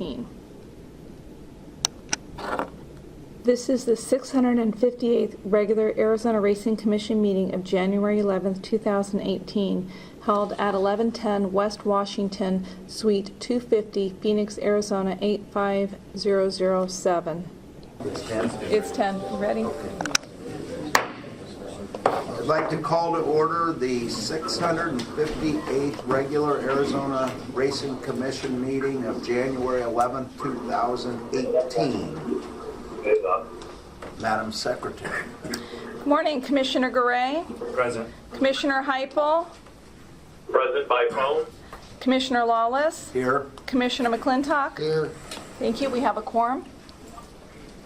2018. This is the 658th regular Arizona Racing Commission meeting of January 11th, 2018, held at 1110 West Washington, Suite 250, Phoenix, Arizona 85007. It's 10. It's 10. Ready? I'd like to call to order the 658th regular Arizona Racing Commission meeting of January 11th, 2018. Madam Secretary. Good morning, Commissioner Garay. Present. Commissioner Heupel. Present by phone. Commissioner Lawless. Here. Commissioner McClintock. Here. Thank you. We have a quorum.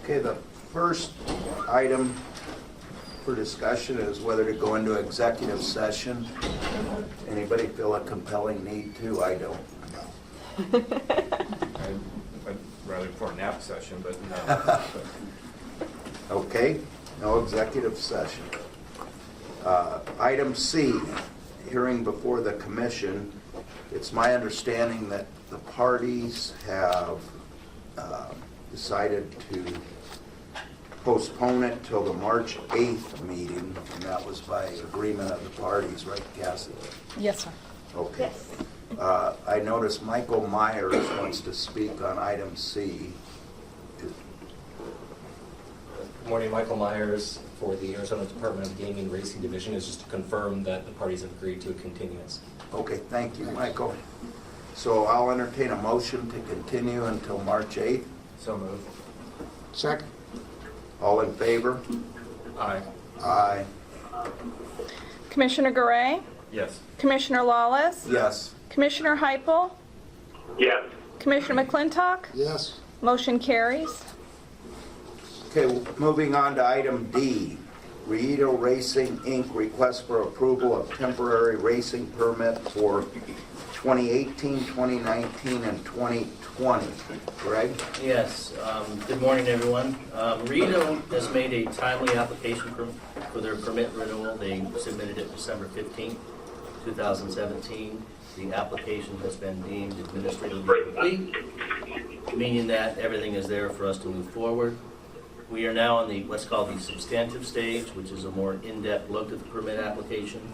Okay, the first item for discussion is whether to go into executive session. Anybody feel a compelling need to? I don't. I'd rather for a nap session, but no. Okay, no executive session. Item C, hearing before the commission. It's my understanding that the parties have decided to postpone it till the March 8th meeting, and that was by agreement of the parties, right, Cassie? Yes, sir. Okay. I noticed Michael Myers wants to speak on item C. Good morning, Michael Myers for the Arizona Department of Gaming Racing Division. Is just to confirm that the parties have agreed to a continuance. Okay, thank you, Michael. So I'll entertain a motion to continue until March 8th. So moved. Second. All in favor? Aye. Aye. Commissioner Garay. Yes. Commissioner Lawless. Yes. Commissioner Heupel. Yes. Commissioner McClintock. Yes. Motion carries. Okay, moving on to item D. Riedo Racing, Inc. request for approval of temporary racing permit for 2018, 2019, and 2020. Greg? Yes, good morning, everyone. Riedo has made a timely application for their permit renewal. They submitted it December 15th, 2017. The application has been deemed administratively complete, meaning that everything is there for us to move forward. We are now in what's called the substantive stage, which is a more in-depth look at the permit application.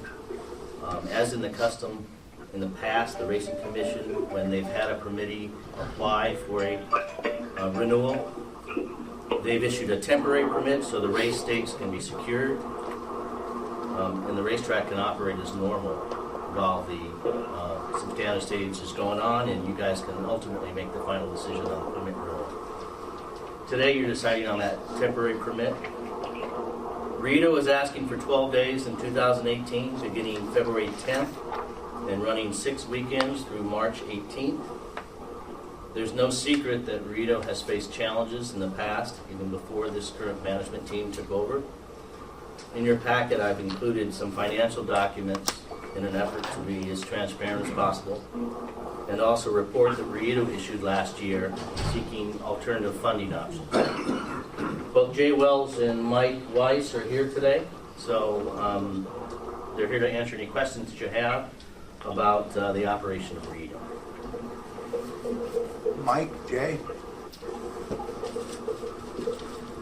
As in the custom in the past, the Racing Commission, when they've had a permittee apply for a renewal, they've issued a temporary permit so the race dates can be secured, and the racetrack can operate as normal while the substantive stage is going on, and you guys can ultimately make the final decision on the permit renewal. Today you're deciding on that temporary permit. Riedo is asking for 12 days in 2018, beginning February 10th and running 6 weekends through March 18th. There's no secret that Riedo has faced challenges in the past, even before this current management team took over. In your packet, I've included some financial documents in an effort to be as transparent as possible, and also a report that Riedo issued last year seeking alternative funding options. Both Jay Wells and Mike Weiss are here today, so they're here to answer any questions that you have about the operation of Riedo. Mike, Jay?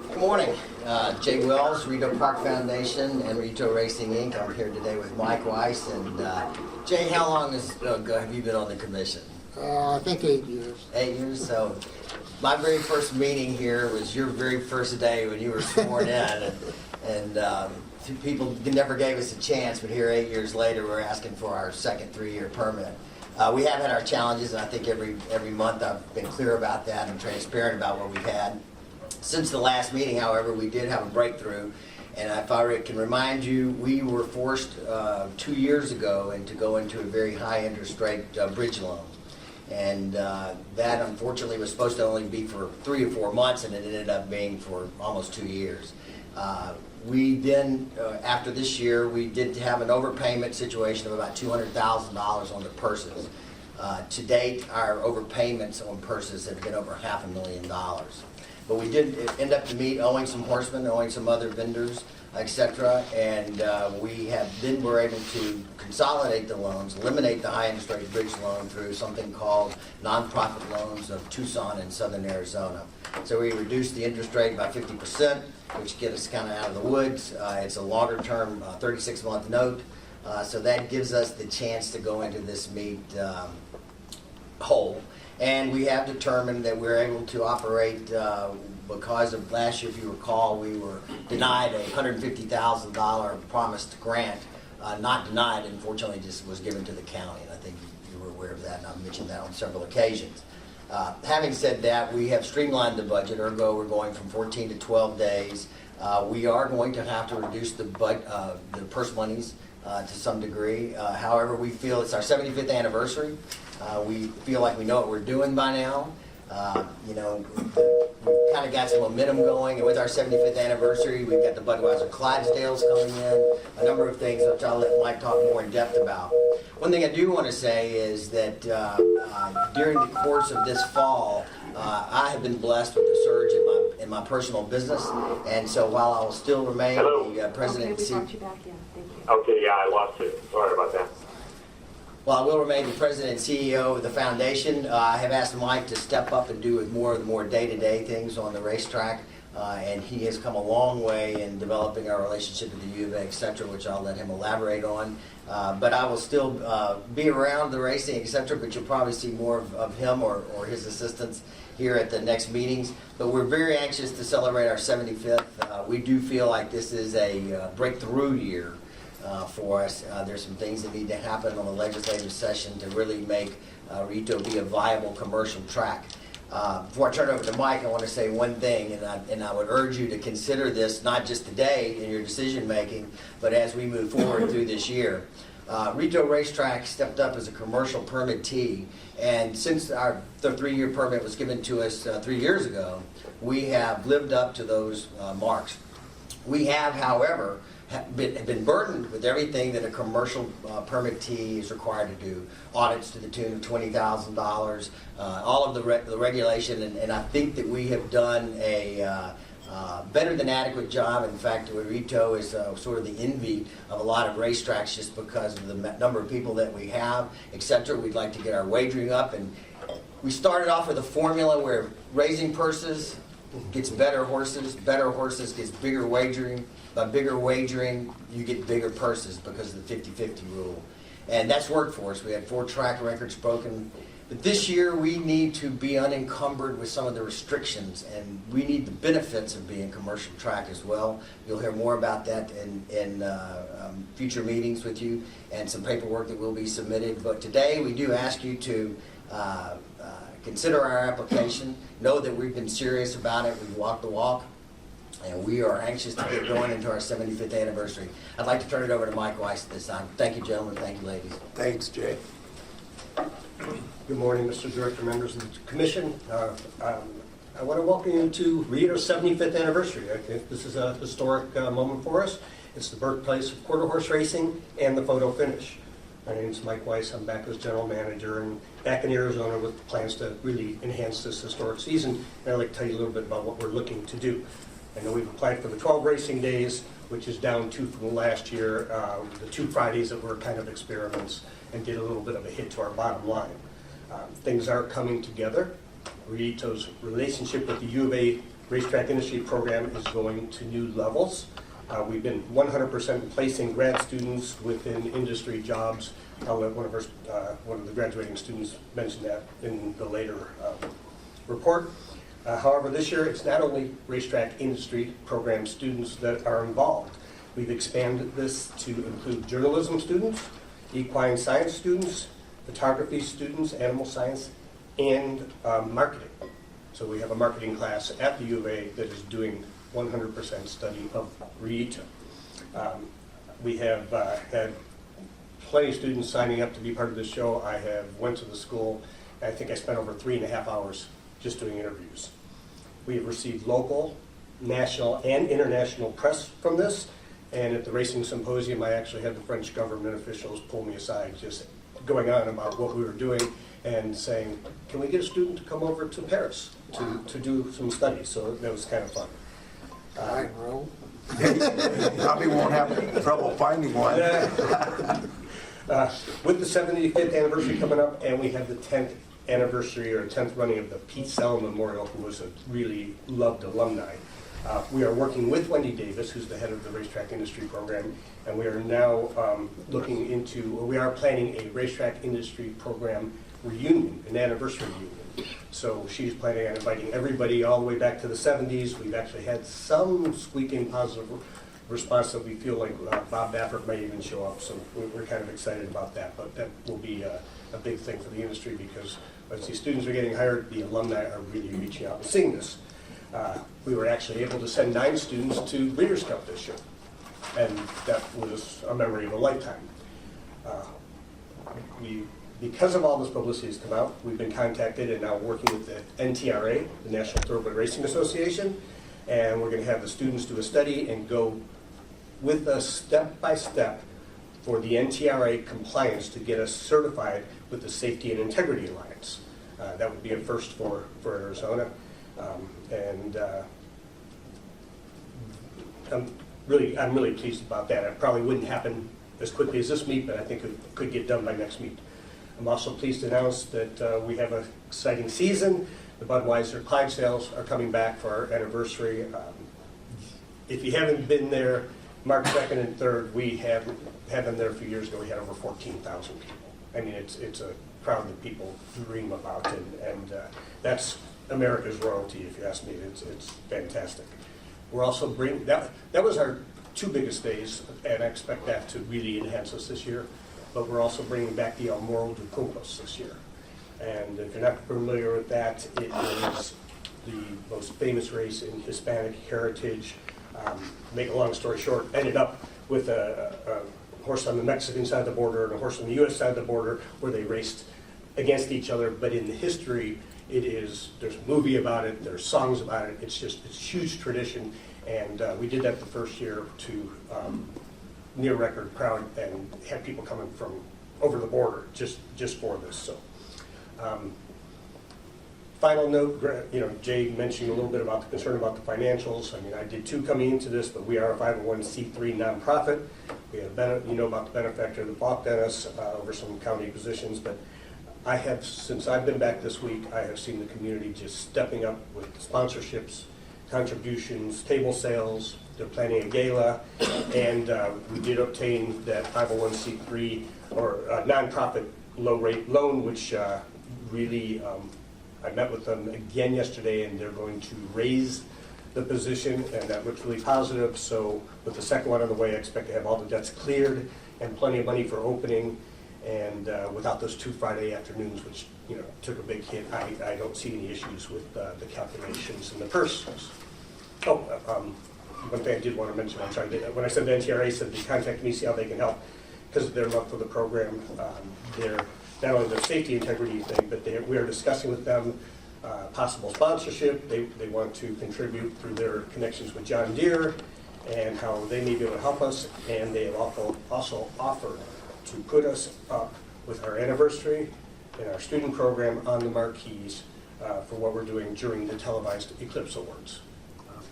Good morning. Jay Wells, Riedo Park Foundation and Riedo Racing Inc. I'm here today with Mike Weiss. And Jay, how long have you been on the commission? I think 8 years. 8 years. So my very first meeting here was your very first day when you were sworn in. And people never gave us a chance, but here 8 years later we're asking for our second 3-year permit. We have had our challenges, and I think every month I've been clear about that and transparent about what we've had. Since the last meeting, however, we did have a breakthrough, and if I can remind you, we were forced 2 years ago to go into a very high interest rate bridge loan. And that unfortunately was supposed to only be for 3 or 4 months, and it ended up being for almost 2 years. We then, after this year, we did have an overpayment situation of about $200,000 on the purses. To date, our overpayments on purses have been over $500,000. But we did end up to meet owing some horsemen, owing some other vendors, et cetera, and we're able to consolidate the loans, eliminate the high interest rate bridge loan through something called nonprofit loans of Tucson and Southern Arizona. So we reduced the interest rate by 50%, which gets us kind of out of the woods. It's a longer term, 36-month note, so that gives us the chance to go into this meet whole. And we have determined that we're able to operate because of last year, if you recall, we were denied a $150,000 promised grant. Not denied, unfortunately, just was given to the county. And I think you were aware of that, and I've mentioned that on several occasions. Having said that, we have streamlined the budget. Ergo, we're going from 14 to 12 days. We are going to have to reduce the purse monies to some degree. However, we feel it's our 75th anniversary. We feel like we know what we're doing by now. We've kind of got some momentum going, and with our 75th anniversary, we've got the Budweiser Clydesdales coming in, a number of things which I'll let Mike talk more in depth about. One thing I do want to say is that during the course of this fall, I have been blessed with a surge in my personal business, and so while I will still remain the president and CEO. Okay, yeah, I lost you. Sorry about that. Well, I will remain the president and CEO of the foundation. I have asked Mike to step up and do more day-to-day things on the racetrack, and he has come a long way in developing our relationship with the U of A, et cetera, which I'll let him elaborate on. But I will still be around the racing, et cetera, but you'll probably see more of him or his assistants here at the next meetings. But we're very anxious to celebrate our 75th. We do feel like this is a breakthrough year for us. There's some things that need to happen on the legislative session to really make Rito be a viable commercial track. Before I turn it over to Mike, I want to say one thing, and I would urge you to consider this not just today in your decision making, but as we move forward through this year. Rito Racetrack stepped up as a commercial permittee, and since the 3-year permit was given to us 3 years ago, we have lived up to those marks. We have, however, been burdened with everything that a commercial permittee is required to do. Audits to the tune of $20,000, all of the regulation, and I think that we have done a better than adequate job. In fact, Rito is sort of the envy of a lot of racetracks just because of the number of people that we have, etc. We'd like to get our wagering up, and we started off with a formula where raising purses gets better horses gets bigger wagering. By bigger wagering, you get bigger purses because of the 50-50 rule. And that's worked for us. We had 4 track records broken. But this year, we need to be unencumbered with some of the restrictions, and we need the benefits of being commercial track as well. You'll hear more about that in future meetings with you, and some paperwork that will be submitted. But today, we do ask you to consider our application. Know that we've been serious about it. We've walked the walk. And we are anxious to get going into our 75th anniversary. I'd like to turn it over to Mike Weiss at this time. Thank you, gentlemen. Thank you, ladies. Thanks, Jay. Good morning, Mr. Director, members of the Commission. I want to welcome you to Rito's 75th anniversary. I think this is a historic moment for us. It's the birthplace of quarter horse racing and the photo finish. My name is Mike Weiss. I'm back as General Manager and back in Arizona with plans to really enhance this historic season. And I'd like to tell you a little bit about what we're looking to do. I know we've applied for the 12 racing days, which is down 2 from last year. The 2 Fridays that were kind of experiments and did a little bit of a hit to our bottom line. Things are coming together. Rito's relationship with the U of A racetrack industry program is going to new levels. We've been 100% placing grad students within industry jobs. I'll let one of the graduating students mention that in the later report. However, this year it's not only racetrack industry program students that are involved. We've expanded this to include journalism students, equine science students, photography students, animal science, and marketing. So we have a marketing class at the U of A that is doing 100% study of Rito. We have had plenty of students signing up to be part of this show. I have went to the school. I think I spent over 3.5 hours just doing interviews. We have received local, national, and international press from this. And at the Racing Symposium, I actually had the French government officials pull me aside, just going on about what we were doing and saying, can we get a student to come over to Paris to do some studies? So that was kind of fun. I roll. Probably won't have trouble finding one. With the 75th anniversary coming up, and we have the 10th anniversary or 10th running of the Pete Sell Memorial, who was a really loved alumni. We are working with Wendy Davis, who's the head of the racetrack industry program, and we are now we are planning a racetrack industry program reunion, an anniversary reunion. So she's planning on inviting everybody all the way back to the 70s. We've actually had some squeaking positive response that we feel like Bob Baffert may even show up, so we're kind of excited about that. But that will be a big thing for the industry because as these students are getting hired, the alumni are really reaching out and seeing this. We were actually able to send 9 students to Breeders' Cup this year, and that was a memory of a lifetime. Because of all this publicity has come out, we've been contacted and now working with the NTRA, the National Thoroughbred Racing Association, and we're going to have the students do a study and go with us step by step for the NTRA compliance to get us certified with the Safety and Integrity Alliance. That would be a first for Arizona. I'm really pleased about that. It probably wouldn't happen as quickly as this meet, but I think it could get done by next meet. I'm also pleased to announce that we have an exciting season. The Budweiser Clydesdales are coming back for our anniversary. If you haven't been there, March 2nd and 3rd, we had them there a few years ago. We had over 14,000 people. I mean, it's a crowd that people dream about, and that's America's royalty, if you ask me. It's fantastic. We're also bringing, that was our 2 biggest days, and I expect that to really enhance us this year. But we're also bringing back the El Morro de Cumpos this year. And if you're not familiar with that, it is the most famous race in Hispanic heritage. Make a long story short, ended up with a horse on the Mexican side of the border and a horse on the U.S. side of the border where they raced against each other. But in the history, there's a movie about it, there's songs about it. It's a huge tradition. And we did that the first year to near record crowd and had people coming from over the border just for this. So, final note, Jay mentioned a little bit about the concern about the financials. I mean, I did 2 coming into this, but we are a 501c3 nonprofit. We have about the benefactor that balked at us over some county positions, but since I've been back this week, I have seen the community just stepping up with sponsorships, contributions, table sales. They're planning a gala, and we did obtain that 501c3 or nonprofit low-rate loan, which really, I met with them again yesterday, and they're going to raise the position, and that looks really positive. So with the second one on the way, I expect to have all the debts cleared and plenty of money for opening, and without those 2 Friday afternoons, which took a big hit, I don't see any issues with the calculations and the purses. One thing I did want to mention, I'm sorry, when I said the NTRA said they contacted me, see how they can help, because of their love for the program. They're not only the safety integrity thing, but we are discussing with them possible sponsorship. They want to contribute through their connections with John Deere and how they may be able to help us. And they have also offered to put us up with our anniversary and our student program on the marquees for what we're doing during the televised Eclipse Awards.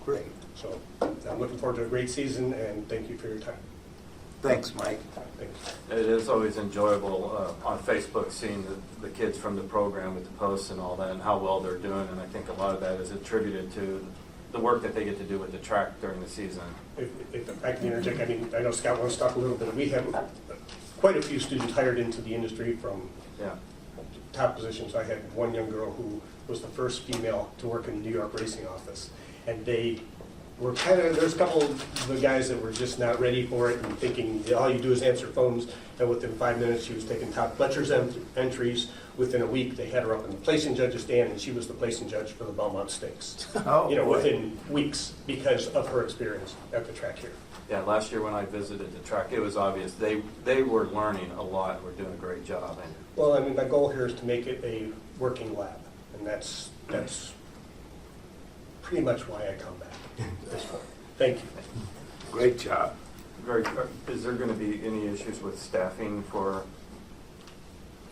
Great. So I'm looking forward to a great season, and thank you for your time. Thanks, Mike. Thanks. It is always enjoyable on Facebook seeing the kids from the program with the posts and all that and how well they're doing. And I think a lot of that is attributed to the work that they get to do with the track during the season. If I can interject, I mean, I know Scott wants to talk a little bit. We have quite a few students hired into the industry from top positions. I had one young girl who was the first female to work in the New York racing office. And they were there's a couple of the guys that were just not ready for it and thinking all you do is answer phones. And within 5 minutes, she was taking top Fletcher's entries. Within a week, they had her up in the placing judge's stand, and she was the placing judge for the Belmont Stakes. Within weeks because of her experience at the track here. Yeah, last year when I visited the track, it was obvious they were learning a lot. We're doing a great job. Well, I mean, my goal here is to make it a working lab, and that's pretty much why I come back at this point. Thank you. Great job. Is there going to be any issues with staffing for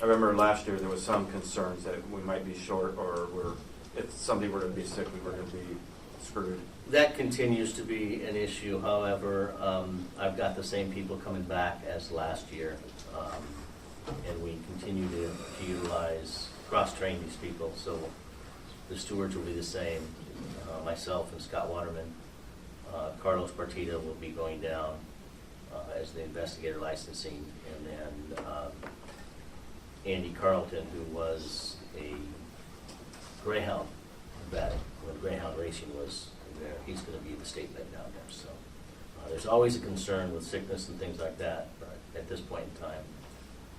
I remember last year there was some concerns that we might be short, or if somebody were to be sick, we were going to be screwed. That continues to be an issue. However, I've got the same people coming back as last year. And we continue to utilize, cross-train these people. So the stewards will be the same. Myself and Scott Waterman. Carlos Partida will be going down as the investigator licensing. And then Andy Carlton, who was a Greyhound vet when Greyhound Racing was there, he's going to be the state vet down there. So there's always a concern with sickness and things like that, but at this point in time,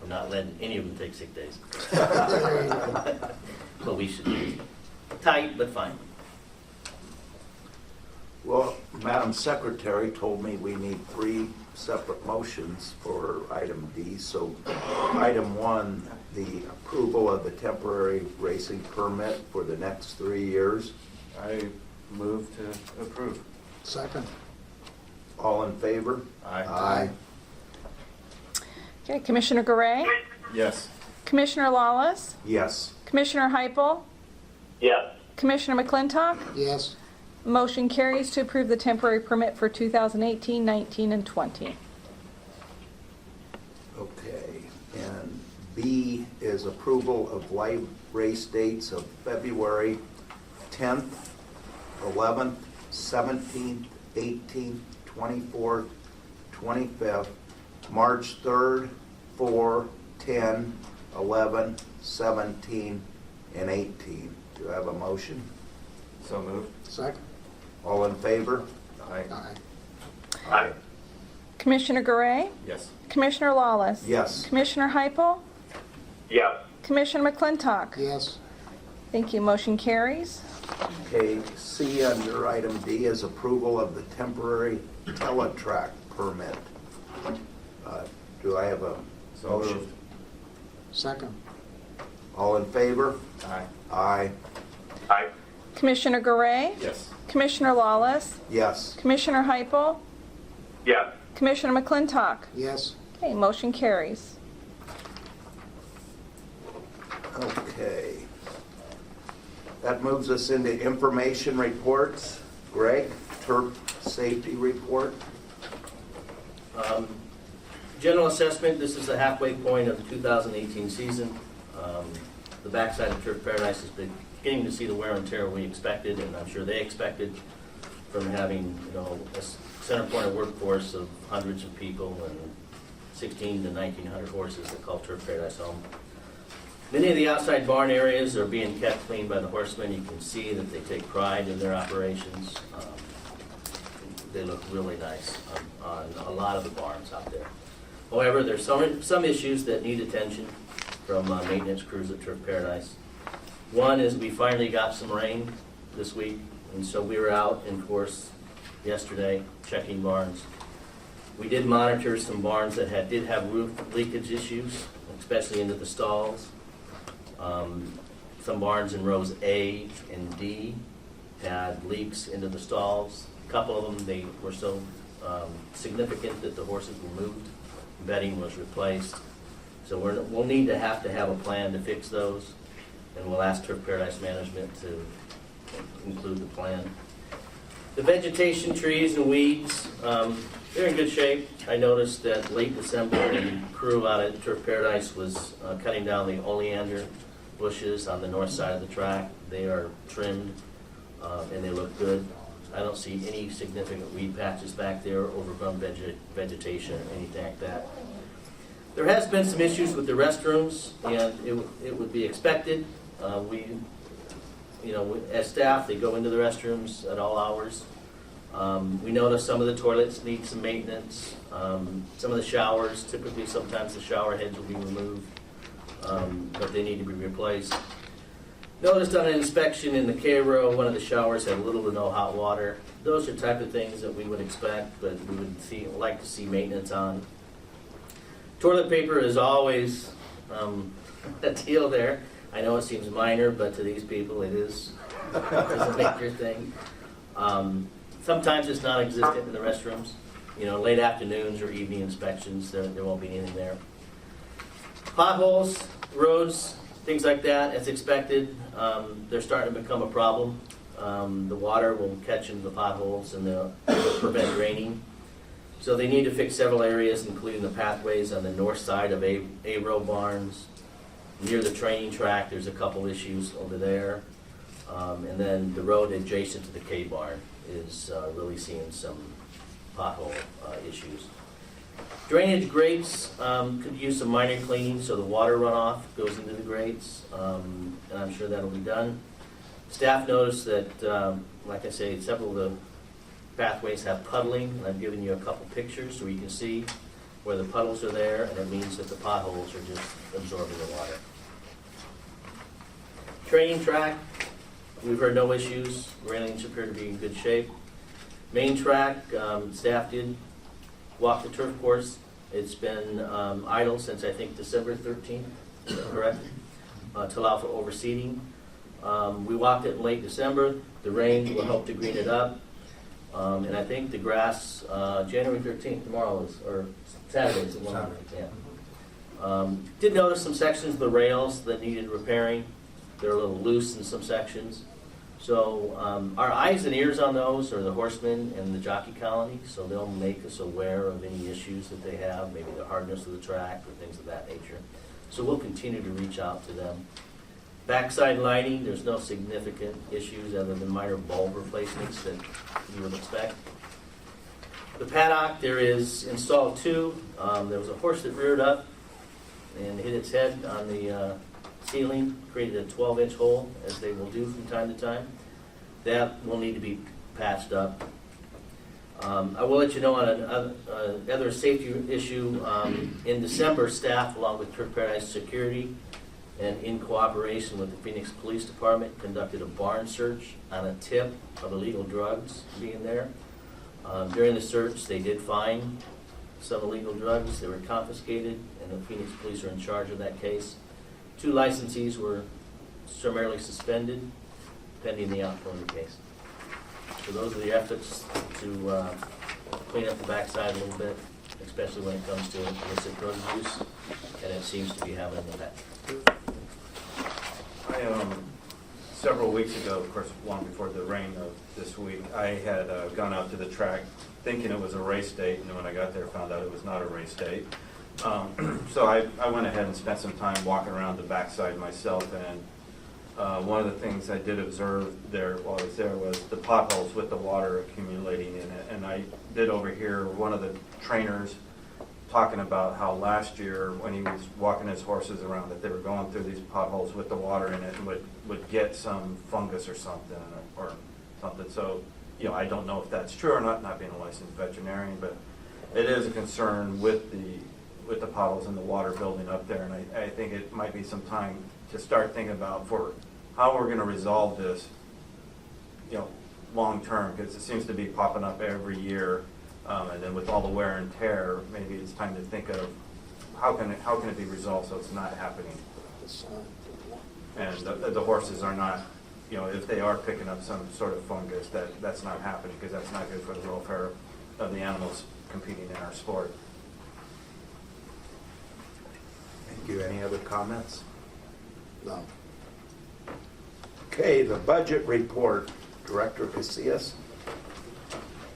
I'm not letting any of them take sick days. But we should be tight, but fine. Well, Madam Secretary told me we need 3 separate motions for item D. So item 1, the approval of the temporary racing permit for the next 3 years. I move to approve. Second. All in favor? Aye. Okay, Commissioner Garay, Yes. Commissioner Lawless, Yes. Commissioner Heupel, Yes. Commissioner McClintock. Yes. Motion carries to approve the temporary permit for 2018, 19, and 20. Okay, and B is approval of live race dates of February 10th, 11th, 17th, 18th, 24th, 25th, March 3rd, 4, 10, 11, 17, and 18. Do I have a motion? So moved. Second. All in favor? Aye. Aye. Aye. Commissioner Garay, Yes. Commissioner Lawless. Yes. Commissioner Heupel, Yes. Commissioner McClintock. Yes. Thank you. Motion carries. Okay, C under item D is approval of the temporary teletrack permit. Do I have a So motion? moved. Second. All in favor? Aye. Aye. Aye. Commissioner Garay, Yes. Commissioner Lawless, Yes. Commissioner Heupel, Yes. Commissioner McClintock. Yes. Okay, motion carries. Okay. That moves us into information reports. Greg, turf safety report. General assessment, this is the halfway point of the 2018 season. The backside of Turf Paradise has been beginning to see the wear and tear we expected, and I'm sure they expected, from having, a center point of workforce of hundreds of people and 16 to 1,900 horses that call Turf Paradise home. Many of the outside barn areas are being kept clean by the horsemen. You can see that they take pride in their operations. They look really nice on a lot of the barns out there. However, there's some issues that need attention from maintenance crews at Turf Paradise. One is we finally got some rain this week, and so we were out in course yesterday checking barns. We did monitor some barns that did have roof leakage issues, especially into the stalls. Some barns in rows A and D had leaks into the stalls. A couple of them, they were so significant that the horses were moved. Bedding was replaced. So we'll need to have a plan to fix those, and we'll ask Turf Paradise Management to include the plan. The vegetation, trees and weeds, they're in good shape. I noticed that late December, the crew out at Turf Paradise was cutting down the oleander bushes on the north side of the track. They are trimmed and they look good. I don't see any significant weed patches back there, overgrown vegetation or anything like that. There has been some issues with the restrooms, and it would be expected. As staff, they go into the restrooms at all hours. We notice some of the toilets need some maintenance. Some of the showers, typically sometimes the shower heads will be removed, but they need to be replaced. Noticed on an inspection in the K row, one of the showers had little to no hot water. Those are the type of things that we would expect, but we would like to see maintenance on. Toilet paper is always a deal there. I know it seems minor, but to these people it is a major thing. Sometimes it's non-existent in the restrooms. Late afternoons or evening inspections, there won't be anything there. Potholes, Roads, things like that, as expected, they're starting to become a problem. The water will catch into the potholes and they'll prevent draining. So they need to fix several areas, including the pathways on the north side of A-row barns. Near the training track, there's a couple issues over there. And then the road adjacent to the K barn is really seeing some pothole issues. Drainage grates could use some minor cleaning so the water runoff goes into the grates, and I'm sure that'll be done. Staff noticed that, like I say, several of the pathways have puddling, and I've given you a couple pictures so you can see where the puddles are there, and it means that the potholes are just absorbing the water. Training track, we've heard no issues. Railings appear to be in good shape. Main track, staff did walk the turf course. It's been idle since I think December 13th, is that correct? To allow for overseeding. We walked it in late December. The rain will help to green it up. And I think the grass, January 13th, tomorrow is, or Saturday is the one. Yeah. Did notice some sections of the rails that needed repairing. They're a little loose in some sections. So our eyes and ears on those are the horsemen and the jockey colony, so they'll make us aware of any issues that they have, maybe the hardness of the track or things of that nature. So we'll continue to reach out to them. Backside lighting, there's no significant issues other than minor bulb replacements that you would expect. The paddock, there is installed two. There was a horse that reared up and hit its head on the ceiling, created a 12-inch hole, as they will do from time to time. That will need to be patched up. I will let you know on another safety issue. In December, staff, along with Turf Paradise Security, and in cooperation with the Phoenix Police Department, conducted a barn search on a tip of illegal drugs being there. During the search, they did find some illegal drugs. They were confiscated, and the Phoenix Police are in charge of that case. 2 licensees were summarily suspended pending the outcome of the case. So those are the efforts to clean up the backside a little bit, especially when it comes to illicit drug use, and it seems to be having an effect. Several weeks ago, of course, long before the rain of this week, I had gone out to the track thinking it was a race date, and when I got there, found out it was not a race date. So I went ahead and spent some time walking around the backside myself, and one of the things I did observe there while I was there was the potholes with the water accumulating in it. And I did overhear one of the trainers talking about how last year when he was walking his horses around that they were going through these potholes with the water in it and would get some fungus or something. So, you know, I don't know if that's true or not being a licensed veterinarian, but it is a concern with the potholes and the water building up there, and I think it might be some time to start thinking about for how we're going to resolve this, you know, long term, because it seems to be popping up every year, and then with all the wear and tear, maybe it's time to think of how can it be resolved so it's not happening, and the horses are not, you know, if they are picking up some sort of fungus, that's not happening, because that's not good for the welfare of the animals competing in our sport. Thank you. Any other comments? No. Okay, the budget report. Director Casillas.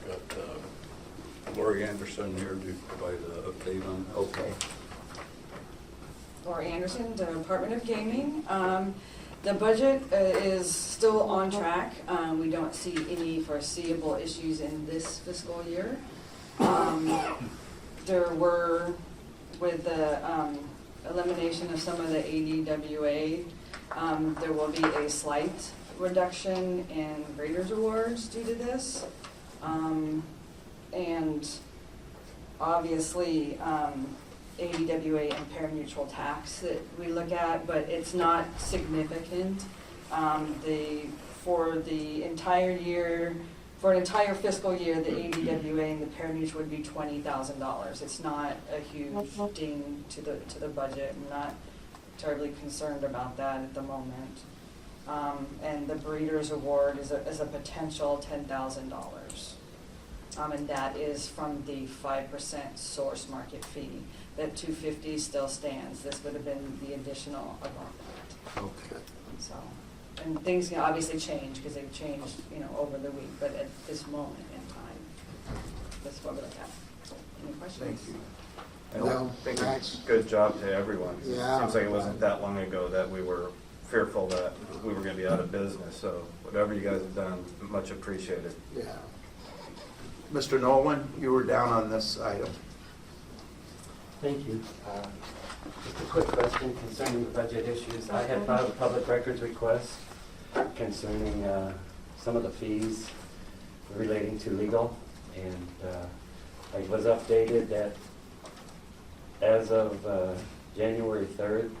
Got Lori Anderson here to provide an update on. Okay. Laura Anderson, Department of Gaming. The budget is still on track. We don't see any foreseeable issues in this fiscal year. There were, with the elimination of some of the ADWA, there will be a slight reduction in Breeders' Awards due to this. And obviously, ADWA and pari-mutuel tax that we look at, but it's not significant. For the entire year, for an entire fiscal year, the ADWA and the pari-mutuel would be $20,000. It's not a huge ding to the budget. I'm not terribly concerned about that at the moment. And the Breeders' Award is a potential $10,000. And that is from the 5% source market fee. That $250 still stands. This would have been the additional above that. Okay. So, and things can obviously change because they've changed, over the week, but at this moment in time, that's what we look at. Any questions? Thank you. I think it's a good job to everyone. Yeah. Seems like it wasn't that long ago that we were fearful that we were going to be out of business, so whatever you guys have done, much appreciated. Yeah. Mr. Nolan, you were down on this item. Thank you. Just a quick question concerning the budget issues. I had filed a public records request concerning some of the fees relating to legal, and I was updated that as of January 3rd,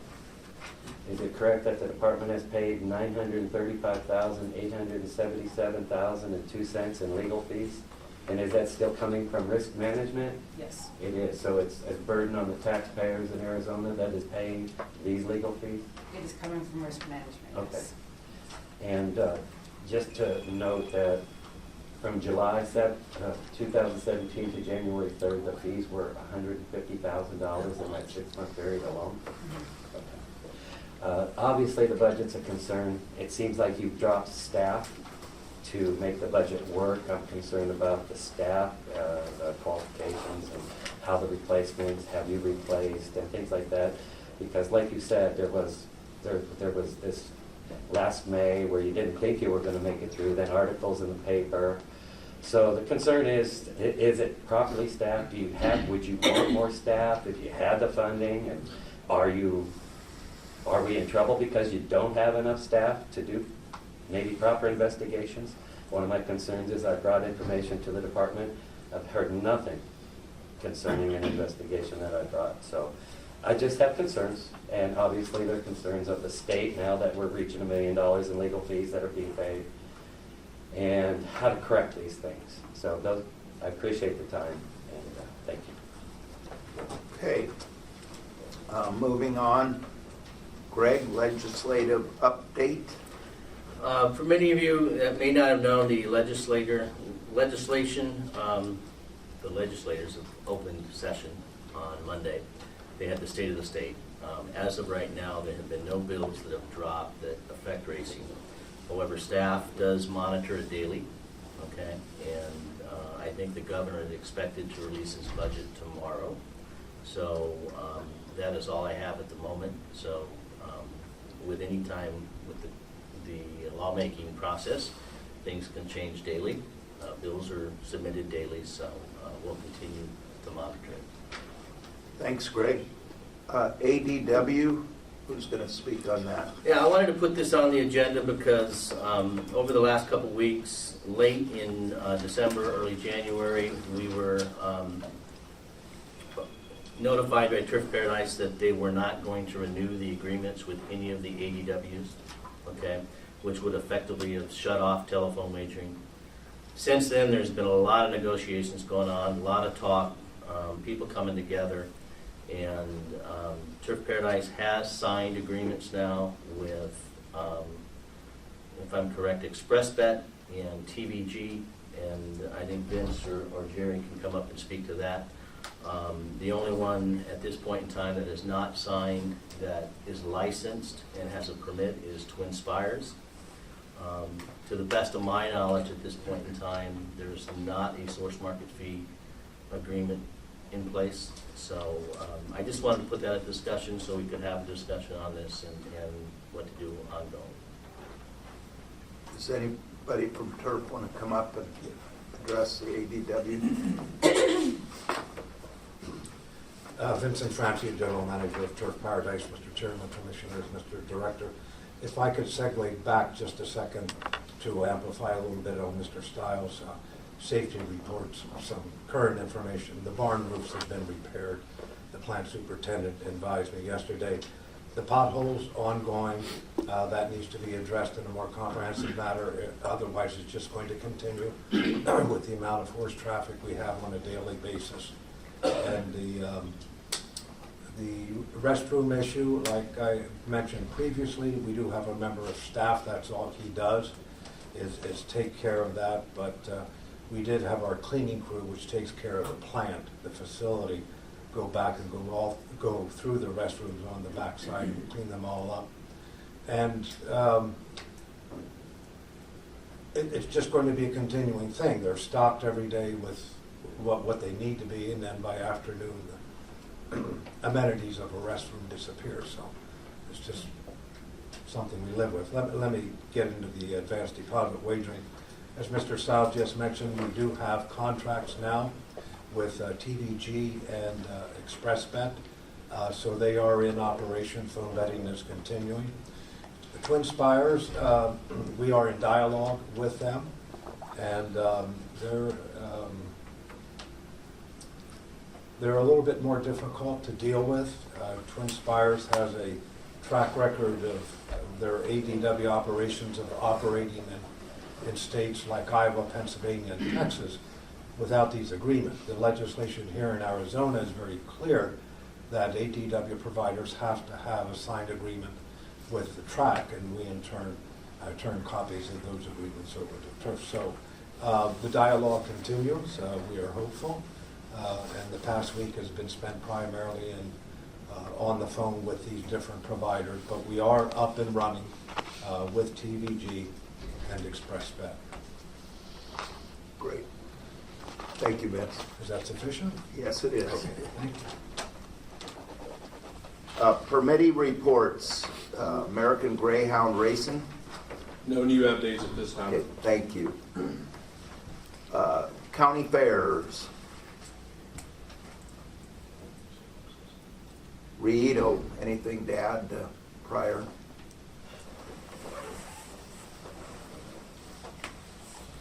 is it correct that the department has paid $935,877.02 in legal fees? And is that still coming from risk management? Yes. It is, so it's a burden on the taxpayers in Arizona that is paying these legal fees? It is coming from risk management, Okay. yes. And just to note that from July 2017 to January 3rd, the fees were $150,000 in that 6-month period alone. Obviously, the budget's a concern. It seems like you've dropped staff to make the budget work. I'm concerned about the staff, the qualifications, and how the replacements, have you replaced, and things like that. Because like you said, there was this last May where you didn't think you were going to make it through, then articles in the paper. So the concern is it properly staffed? Would you want more staff if you had the funding? And are we in trouble because you don't have enough staff to do maybe proper investigations? One of my concerns is I brought information to the department. I've heard nothing concerning an investigation that I brought. So I just have concerns, and obviously there are concerns of the state now that we're reaching $1 million in legal fees that are being paid, and how to correct these things. So I appreciate the time, and thank you. Okay. Moving on. Greg, legislative update. For many of you that may not have known, the legislators have opened session on Monday. They had the State of the State. As of right now, there have been no bills that have dropped that affect racing. However, staff does monitor it daily, okay? And I think the governor is expected to release his budget tomorrow. So that is all I have at the moment. So with any time with the lawmaking process, things can change daily. Bills are submitted daily, so we'll continue to monitor it. Thanks, Greg. ADW, who's going to speak on that? Yeah, I wanted to put this on the agenda because over the last couple weeks, late in December, early January, we were notified by Turf Paradise that they were not going to renew the agreements with any of the ADWs, okay, which would effectively have shut off telephone wagering. Since then, there's been a lot of negotiations going on, a lot of talk, people coming together, and Turf Paradise has signed agreements now with, if I'm correct, ExpressBet and TVG, and I think Vince or Jerry can come up and speak to that. The only one at this point in time that is not signed, that is licensed and has a permit, is Twin Spires. To the best of my knowledge at this point in time, there's not a source market fee agreement in place. So I just wanted to put that at discussion so we could have a discussion on this and what to do ongoing. Does anybody from Turf want to come up and address the ADW? Vincent Francie, General Manager of Turf Paradise. Mr. Chairman, Commissioners, Mr. Director. If I could segue back just a second to amplify a little bit on Mr. Stiles' safety reports, some current information. The barn roofs have been repaired. The plant superintendent advised me yesterday. The potholes ongoing, that needs to be addressed in a more comprehensive manner. Otherwise, it's just going to continue with the amount of horse traffic we have on a daily basis. And the restroom issue, like I mentioned previously, we do have a member of staff. That's all he does is take care of that. But we did have our cleaning crew, which takes care of the plant, the facility, go back and go through the restrooms on the backside and clean them all up. And it's just going to be a continuing thing. They're stocked every day with what they need to be, and then by afternoon, the amenities of a restroom disappear. So it's just something we live with. Let me get into the advanced deposit wagering. As Mr. South just mentioned, we do have contracts now with TVG and ExpressBet. So they are in operation. Phone betting is continuing. The Twin Spires, we are in dialogue with them, and they're a little bit more difficult to deal with. Twin Spires has a track record of their ADW operations of operating in states like Iowa, Pennsylvania, and Texas without these agreements. The legislation here in Arizona is very clear that ADW providers have to have a signed agreement with the track, and we in turn turn copies of those agreements over to Turf. So the dialogue continues. We are hopeful, and the past week has been spent primarily on the phone with these different providers, but we are up and running with TVG and ExpressBet. Great. Thank you, Vince. Is that sufficient? Yes, it is. Okay, thank you. Permittee reports, American Greyhound Racing. No new updates at this time. Okay, thank you. County fairs. Rito, anything to add prior?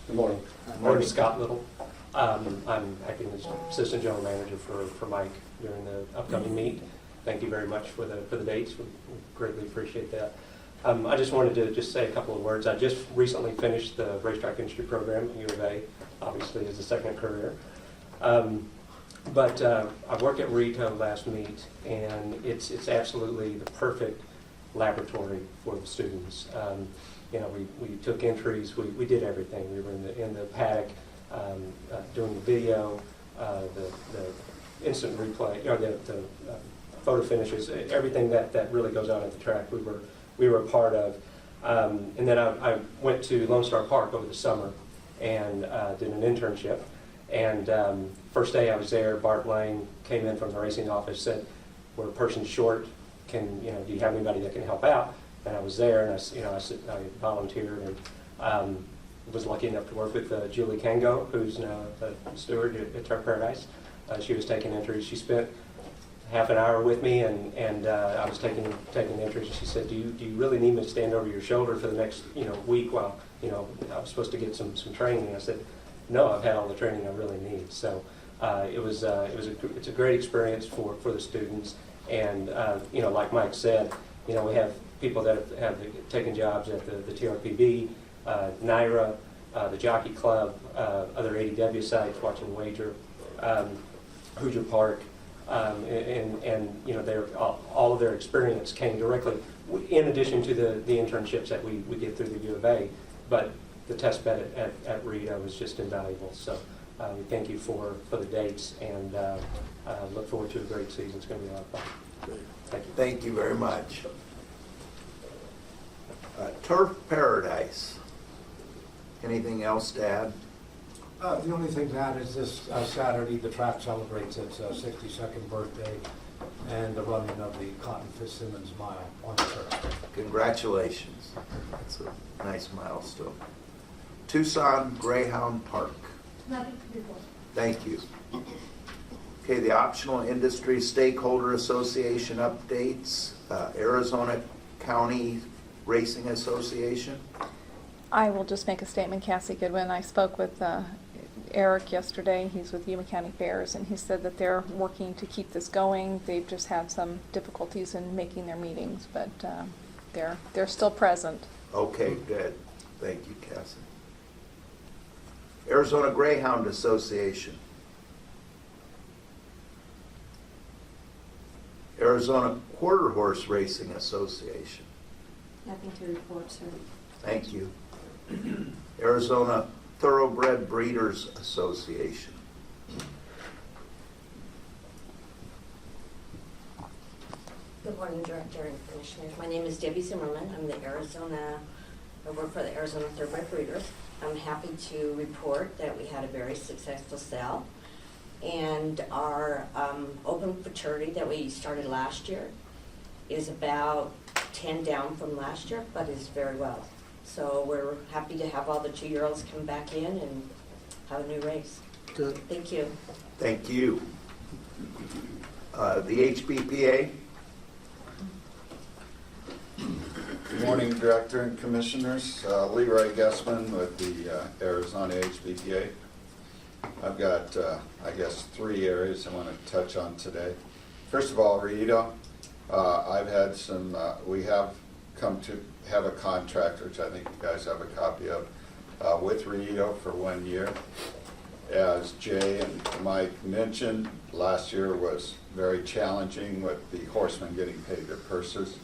Good morning. My name is Scott Little. I'm acting as Assistant General Manager for Mike during the upcoming meet. Thank you very much for the dates. We greatly appreciate that. I just wanted to just say a couple of words. I just recently finished the racetrack industry program at U of A, obviously as a second career. But I worked at Rito last meet, and it's absolutely the perfect laboratory for the students. You know, we took entries, we did everything. We were in the paddock doing the video, the instant replay, or the photo finishes, everything that really goes on at the track. We were a part of. And then I went to Lone Star Park over the summer and did an internship. And first day I was there, Bart Lane came in from the racing office, said, "We're a person short. Do you have anybody that can help out?" And I was there, and I volunteered, and was lucky enough to work with Julie Kango, who's now the steward at Turf Paradise. She was taking entries. She spent half an hour with me, and I was taking entries. And she said, "Do you really need me to stand over your shoulder for the next week while I was supposed to get some training?" And I said, "No, I've had all the training I really need." So it's a great experience for the students, and like Mike said, we have people that have taken jobs at the TRPB, NYRA, the Jockey Club, other ADW sites, Watching Wager, Hoosier Park, and they're all of their experience came directly, in addition to the internships that we get through the U of A, but the test bed at Rito was just invaluable. So we thank you for the dates, and look forward to a great season. It's going to be a lot of fun. Thank you. Thank you very much. Turf Paradise. Anything else to add? The only thing to add is this Saturday, the track celebrates its 62nd birthday and the running of the Cotton Fitzsimmons Mile on the turf. Congratulations. That's a nice milestone. Tucson Greyhound Park. Nothing to report. Thank you. Okay, the Optional Industry Stakeholder Association updates. Arizona County Racing Association. I will just make a statement, Cassie Goodwin. I spoke with Eric yesterday. He's with Yuma County Fairs, and he said that they're working to keep this going. They've just had some difficulties in making their meetings, but they're still present. Okay, good. Thank you, Cassie. Arizona Greyhound Association. Arizona Quarter Horse Racing Association. Nothing to report, sir. Thank you. Arizona Thoroughbred Breeders Association. Good morning, Director and Commissioners. My name is Debbie Zimmerman. I work for the Arizona Thoroughbred Breeders. I'm happy to report that we had a very successful sale. And our open fraternity that we started last year is about 10 down from last year, but is very well. So we're happy to have all the 2-year-olds come back in and have a new race. Good. Thank you. Thank you. The HBPA. Good morning, Director and Commissioners. Leroy Guessman with the Arizona HBPA. I've got, I guess, 3 areas I want to touch on today. First of all, Rito. I've had some, we have come to have a contract, which I think you guys have a copy of, with Rito for 1 year. As Jay and Mike mentioned, last year was very challenging with the horsemen getting paid their purses.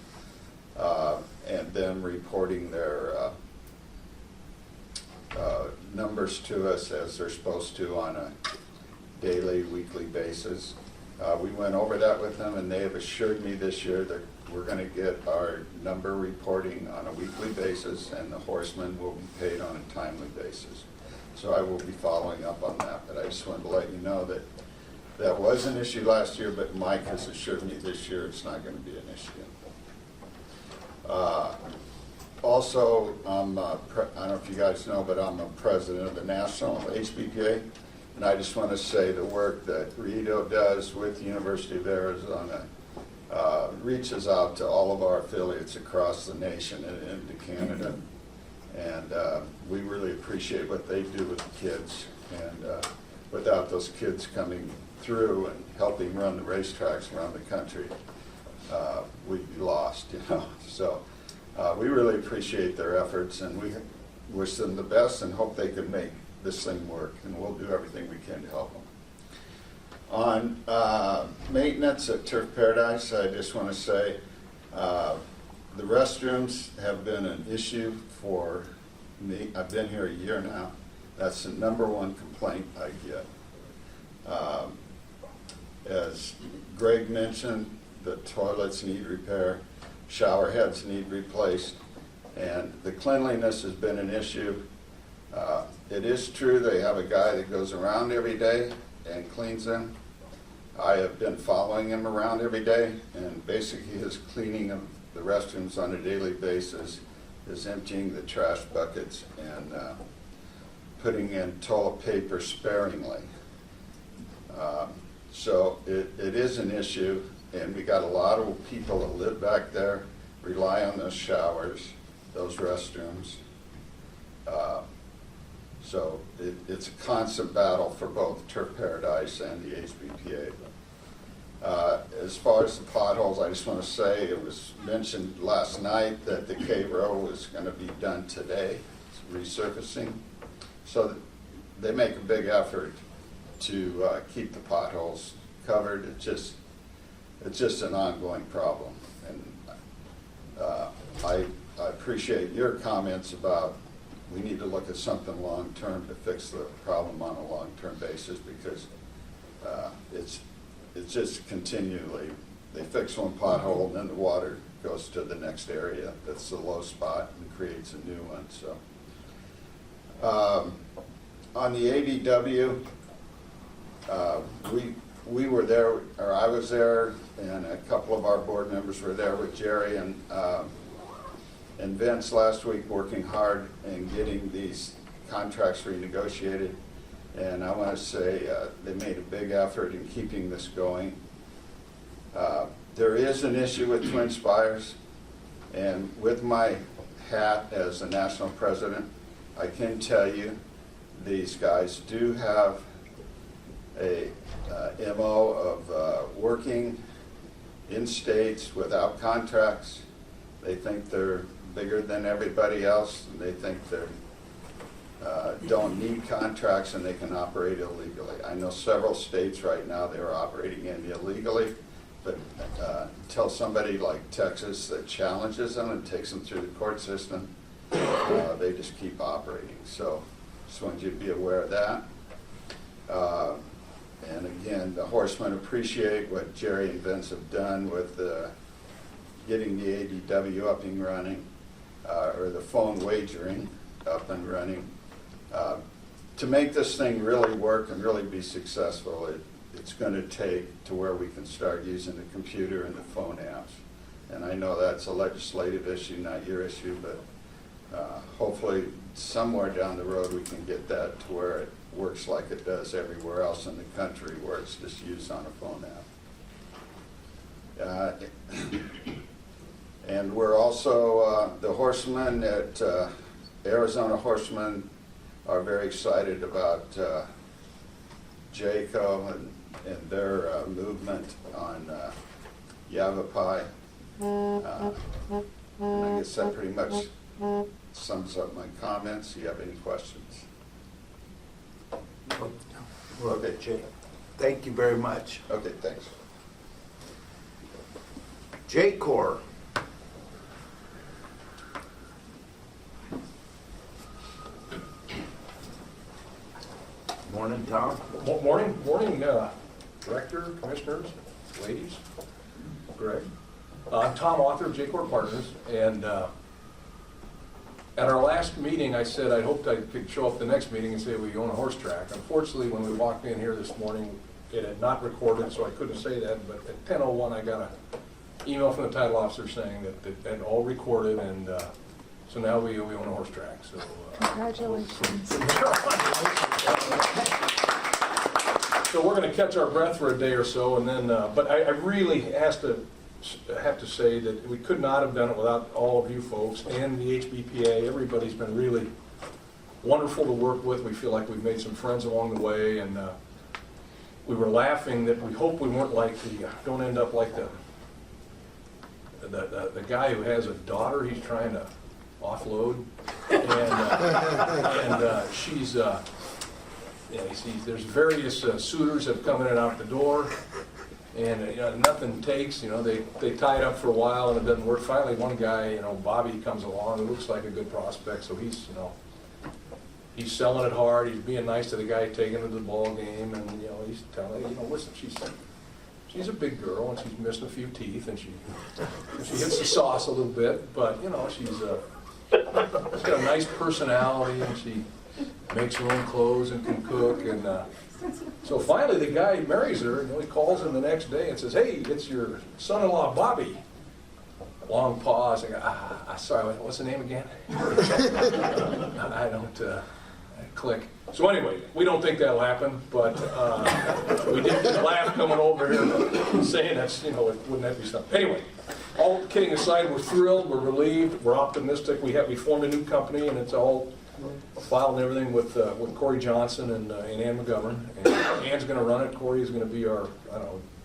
And them reporting their numbers to us as they're supposed to on a daily, weekly basis. We went over that with them, and they have assured me this year that we're going to get our number reporting on a weekly basis, and the horsemen will be paid on a timely basis. So I will be following up on that, but I just wanted to let you know that that was an issue last year, but Mike has assured me this year it's not going to be an issue. Also, I don't know if you guys know, but I'm a president of the National HBPA, and I just want to say the work that Rito does with the University of Arizona reaches out to all of our affiliates across the nation and into Canada, and we really appreciate what they do with the kids, and without those kids coming through and helping run the racetracks around the country, we'd be lost, you know. So we really appreciate their efforts, and we wish them the best and hope they can make this thing work, and we'll do everything we can to help them. On maintenance at Turf Paradise, I just want to say the restrooms have been an issue for me. I've been here a year now. That's the #1 complaint I get. As Greg mentioned, the toilets need repair, shower heads need replaced, and the cleanliness has been an issue. It is true they have a guy that goes around every day and cleans them. I have been following him around every day, and basically his cleaning of the restrooms on a daily basis is emptying the trash buckets and putting in toilet paper sparingly. So it is an issue, and we got a lot of people that live back there, rely on those showers, those restrooms. So it's a constant battle for both Turf Paradise and the HBPA. As far as the potholes, I just want to say it was mentioned last night that the K-Row was going to be done today, resurfacing. So they make a big effort to keep the potholes covered. It's just an ongoing problem, and I appreciate your comments about we need to look at something long-term to fix the problem on a long-term basis, because it's just continually, they fix one pothole and then the water goes to the next area that's the low spot and creates a new one. So on the ADW, we were there, or I was there, and a couple of our board members were there with Jerry and Vince last week, working hard in getting these contracts renegotiated. And I want to say they made a big effort in keeping this going. There is an issue with Twin Spires, and with my hat as the national president, I can tell you these guys do have a MO of working in states without contracts. They think they're bigger than everybody else, and they think they don't need contracts and they can operate illegally. I know several states right now they're operating in illegally, but until somebody like Texas that challenges them and takes them through the court system, they just keep operating. So Just wanted you to be aware of that. And again, the horsemen appreciate what Jerry and Vince have done with getting the ADW up and running, or the phone wagering up and running. To make this thing really work and really be successful, it's going to take to where we can start using the computer and the phone apps. And I know that's a legislative issue, not your issue, but hopefully somewhere down the road we can get that to where it works like it does everywhere else in the country, where it's just used on a phone app. And we're also, the horsemen at Arizona Horsemen are very excited about JACO and their movement on Yavapai. And I guess that pretty much sums up my comments. Do you have any questions? Okay, Jay. Thank you very much. Okay, thanks. J-Corps. Morning, Tom. Morning, Director, Commissioners, ladies, Greg. I'm Tom Author of J-Corps Partners, and at our last meeting, I said I hoped I could show up the next meeting and say we own a horse track. Unfortunately, when we walked in here this morning, it had not recorded, so I couldn't say that, but at 10:01, I got an email from the title officer saying that it had all recorded, and so now we own a horse track. So Congratulations. So we're going to catch our breath for a day or so, and then, but I really have to say that we could not have done it without all of you folks and the HBPA. Everybody's been really wonderful to work with. We feel like we've made some friends along the way, and we were laughing that we hope we weren't like don't end up like the guy who has a daughter he's trying to offload, and she's. Yeah, you see, there's various suitors have come in and out the door, and nothing takes. They tie it up for a while and it doesn't work. Finally, one guy, Bobby, comes along. It looks like a good prospect, so he's selling it hard. He's being nice to the guy taking her to the ball game, and he's telling her, listen, she's a big girl and she's missing a few teeth, and she hits the sauce a little bit, but she's got a nice personality, and she makes her own clothes and can cook, and so finally the guy marries her, and he calls him the next day and says, "Hey, it's your son-in-law Bobby." Long pause. I go, sorry, what's the name again? I don't click. So anyway, we don't think that'll happen, but we did just laugh coming over here saying that's, wouldn't that be something? Anyway, all kidding aside, we're thrilled, we're relieved, we're optimistic. We formed a new company, and it's all filed and everything with Corey Johnson and Ann McGovern. And Ann's going to run it. Corey is going to be our,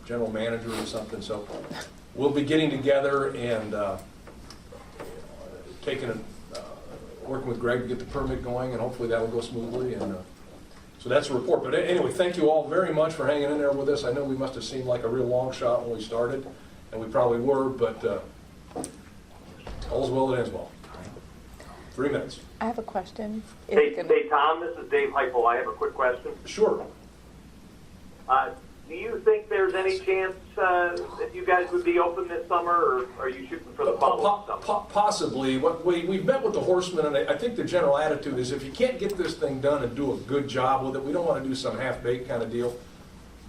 general manager or something. So we'll be getting together and working with Greg to get the permit going, and hopefully that will go smoothly. And so that's a report. But anyway, thank you all very much for hanging in there with us. I know we must have seemed like a real long shot when we started, and we probably were, but all's well that ends well. 3 minutes. I have a question. Hey, Tom, this is Dave Heupel. I have a quick question. Sure. Do you think there's any chance that you guys would be open this summer, or are you shooting for the following summer? Possibly. We've met with the horsemen, and I think the general attitude is if you can't get this thing done and do a good job with it, we don't want to do some half-baked kind of deal.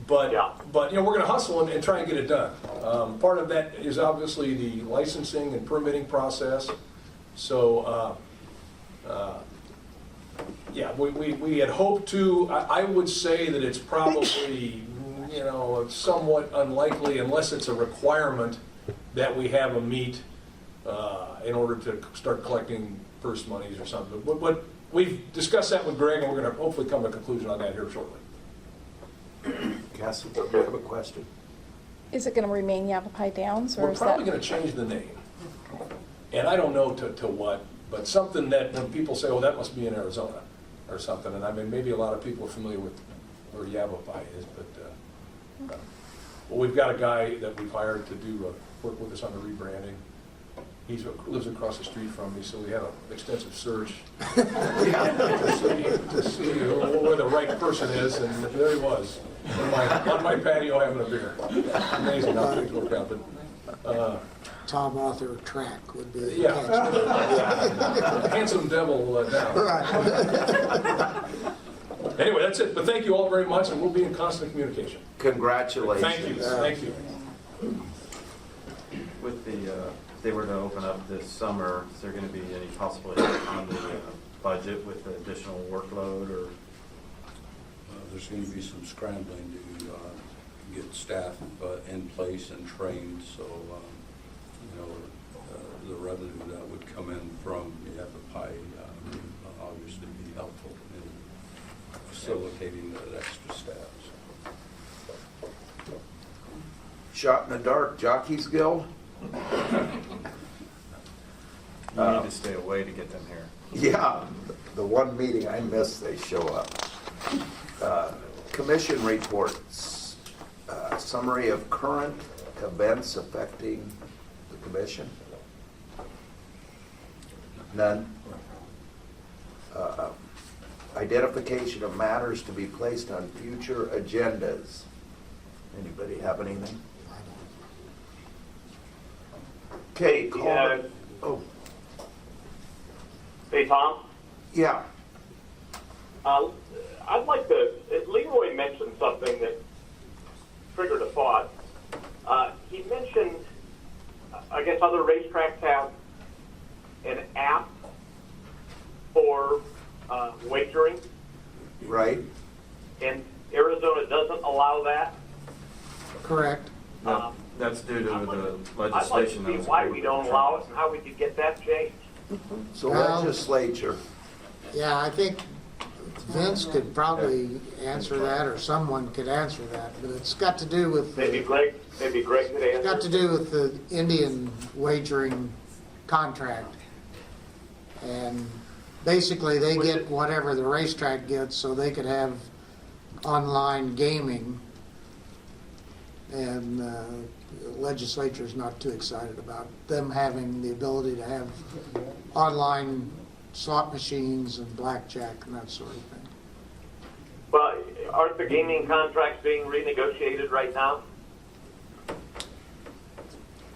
But we're going to hustle and try and get it done. Part of that is obviously the licensing and permitting process. So, we had hoped to. I would say that it's probably, somewhat unlikely unless it's a requirement that we have a meet in order to start collecting purse monies or something. But we've discussed that with Greg, and we're going to hopefully come to a conclusion on that here shortly. Cassie, do you have a question? Is it going to remain Yavapai Downs, or We're is probably that? going to change the name. And I don't know to what, but something that when people say, that must be in Arizona or something, and I mean, maybe a lot of people are familiar with where Yavapai is, but we've got a guy that we've hired to do work with us on the rebranding. He lives across the street from me, so we had an extensive search to person is, and there he was, on my patio having a beer. Amazing how things work out, but, Tom Arthur track would be the yeah. catch. Handsome devil down. Right. Anyway, that's it, but thank you all very much, and we'll be in constant communication. Congratulations. Thank you, thank you. With the, if they were to open up this summer, is there going to be any possibility on the budget with the additional workload or? There's going to be some scrambling to get staff in place and trained, so, the revenue that would come in from the FFI would obviously be helpful in facilitating that extra staff. Shot in the dark, Jockeys Guild? You need to stay away to get them here. Yeah, the one meeting I missed, they show up. Commission reports, summary of current events affecting the commission. None. Identification of matters to be placed on future agendas. Anybody have anything? Okay, call. Yeah. Oh, Hey, Tom? yeah. I'd like to, Leroy mentioned something that triggered a thought. He mentioned, I guess other racetracks have an app for wagering, Right. and Arizona doesn't allow that. Correct. That's due to the I'd like legislation. to see why we don't allow it and how we could get that changed. So Well- legislature. Yeah, I think Vince could probably answer that, or someone could answer that, but it's got to do with, Maybe Greg could answer. got to do with the Indian wagering contract. And basically, they get whatever the racetrack gets, so they could have online gaming. And the legislature's not too excited about them having the ability to have online slot machines and blackjack and that sort of thing. Well, aren't the gaming contracts being renegotiated right now?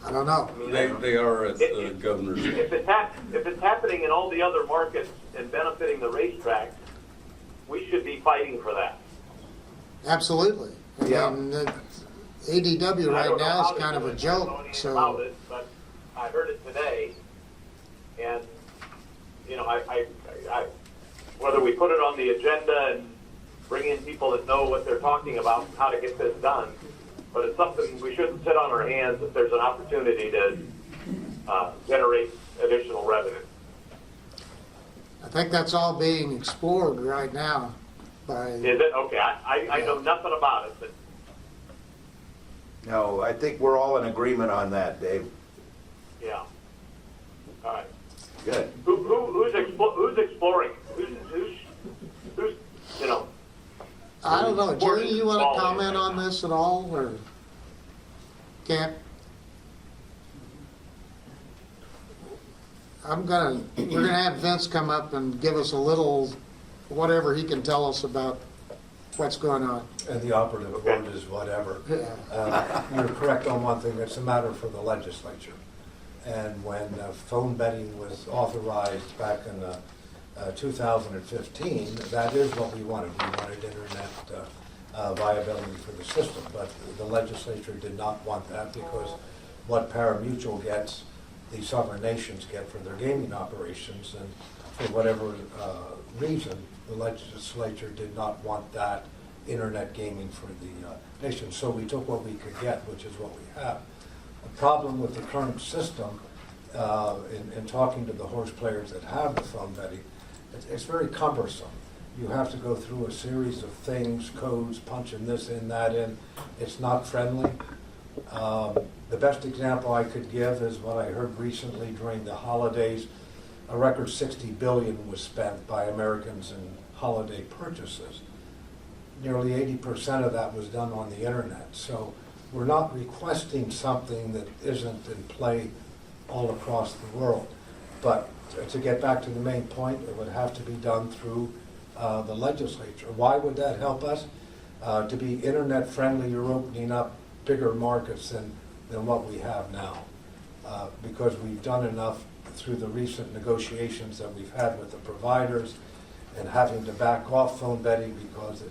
I don't know. They are at the governor's. If it's happening in all the other markets and benefiting the racetracks, we should be fighting for that. Absolutely. Yeah. And ADW I right don't know now how is to kind of do a it. joke, I don't know anything so. about it, but I heard it today, and I whether we put it on the agenda and bring in people that know what they're talking about and how to get this done, but it's something we shouldn't sit on our hands if there's an opportunity to generate additional revenue. I think that's all being explored right now by. Is it? Okay, I know nothing about it, but No, I think we're all in agreement on that, Dave. yeah. All right. Good. Who's exploring? Who's I don't know, Jerry, you want to Involved in comment it on now. this at all, or can't? We're gonna have Vince come up and give us a little, whatever he can tell us about what's going on. And the operative word is whatever. You're correct on one thing, it's a matter for the legislature. And when phone betting was authorized back in 2015, that is what we wanted. We wanted internet viability for the system, but the legislature did not want that because what pari-mutuel gets, the sovereign nations get for their gaming operations, and for whatever reason, the legislature did not want that internet gaming for the nation. So we took what we could get, which is what we have. The problem with the current system, in talking to the horse players that have the phone betting, it's very cumbersome. You have to go through a series of things, codes, punching this in, that in. It's not friendly. The best example I could give is what I heard recently during the holidays. A record $60 billion was spent by Americans in holiday purchases. Nearly 80% of that was done on the internet. So we're not requesting something that isn't in play all across the world. But to get back to the main point, it would have to be done through the legislature. Why would that help us? To be internet friendly, you're opening up bigger markets than what we have now. Because we've done enough through the recent negotiations that we've had with the providers and having to back off phone betting because